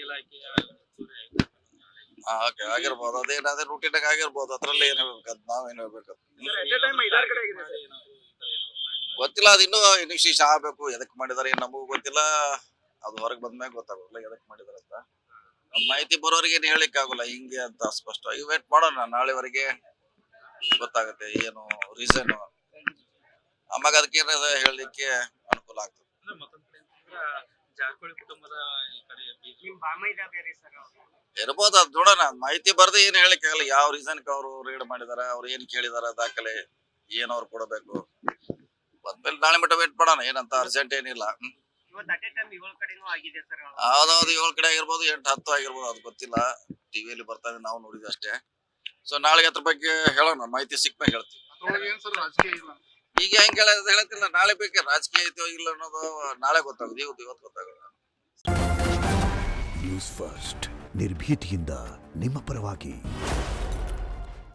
ಇಲಾಖೆಯ ಓಕೆ ಆಗಿರ್ಬೋದು, ಅದೇ ರೂಟೀನಾಗ ಆಗಿರ್ಬೋದು. ಅದ್ರಲ್ಲಿ ಏನ್ ಹೇಳ್ಬೇಕಂತ ನಾವೇನ್ ಹೇಳ್ಬೇಕು ಗೊತ್ತಿಲ್ಲ. ಅದು ಇನ್ನೂ ಇನಿಶಿಯೇಷನ್ ಆಗ್ಬೇಕು. ಎದಕ್ ಮಾಡಿದಾರೆ ಏನ್ ನಮಗೂ ಗೊತ್ತಿಲ್ಲ. ಅದು ಹೊರಗೆ ಬಂದ್ಮ್ಯಾಗ ಗೊತ್ತಾಗೋಲ್ಲ ಎದಕ್ ಮಾಡಿದಾರೆ ಅಂತ. ಮಾಹಿತಿ ಬರೋರಿಗೆ ಏನ್ ಹೇಳಿಕ್ ಆಗೋಲ್ಲ ಹಿಂಗೆ ಅಂತ. ಸ್ಪಷ್ಟವಾಗಿ ವೇಟ್ ಮಾಡೋಣ, ನಾಳೆವರೆಗೆ ಗೊತ್ತಾಗುತ್ತೆ ಏನು ರೀಸನ್. ಆವಾಗ ಅದಕ್ಕೆ ಏನಾದ ಹೇಳಲಿಕ್ಕೆ ಅನುಕೂಲ ಆಗ್ತದೆ. ಮತ್ತೊಂದ್ ಕಡೆ ಜಾರಕಿಹೊಳಿ ಕುಟುಂಬದ ಈ ಕಡೆ ಇರ್ಬೋದು, ಅದ್ ನೋಡೋಣ. ಮಾಹಿತಿ ಬರ್ದೆ ಏನ್ ಹೇಳಿಕ್ ಆಗಲ್ಲ. ಯಾವ ರೀಸನ್ಗೆ ಅವರು ರೇಡ್ ಮಾಡಿದಾರ, ಅವ್ರು ಏನ್ ಕೇಳಿದಾರ, ದಾಖಲೆ ಏನ್ ಅವ್ರು ಕೊಡಬೇಕು. ಬಂದ್ಮೇಲೆ ನಾಳೆ ಮಟ್ಟ ವೇಟ್ ಮಾಡೋಣ. ಏನಂತ ಅರ್ಜೆಂಟ್ ಏನಿಲ್ಲ. ಯಾವ್ದಾವ್ದು 7 ಕಡೆ ಆಗಿರ್ಬೋದು, 8-10 ಆಗಿರ್ಬೋದು, ಅದು ಗೊತ್ತಿಲ್ಲ. ಟಿವಿಯಲ್ಲಿ ಬರ್ತಾ ಇದೆ, ನಾವು ನೋಡಿದ್ವಿ ಅಷ್ಟೇ. ಸೊ ನಾಳೆಗೆ ಅದ್ರ ಬಗ್ಗೆ ಹೇಳೋಣ, ಮಾಹಿತಿ ಸಿಕ್ಮೇಲೆ ಹೇಳ್ತೀವಿ. ಈಗ ಹೆಂಗ್ ಹೇಳ್ತಿಲ್ಲ, ನಾಳೆ ಬೇಕೆ ರಾಜಕೀಯ ಐತೋ ಇಲ್ಲ ಅನ್ನೋದು ನಾಳೆ ಗೊತ್ತಾಗುತ್ತೆ. ಇವತ್ತು ಗೊತ್ತಾಗಲ್ಲ. ನ್ಯೂಸ್ ಫಸ್ಟ್ ನಿರ್ಭೀತಿಯಿಂದ ನಿಮ್ಮ ಪರವಾಗಿ.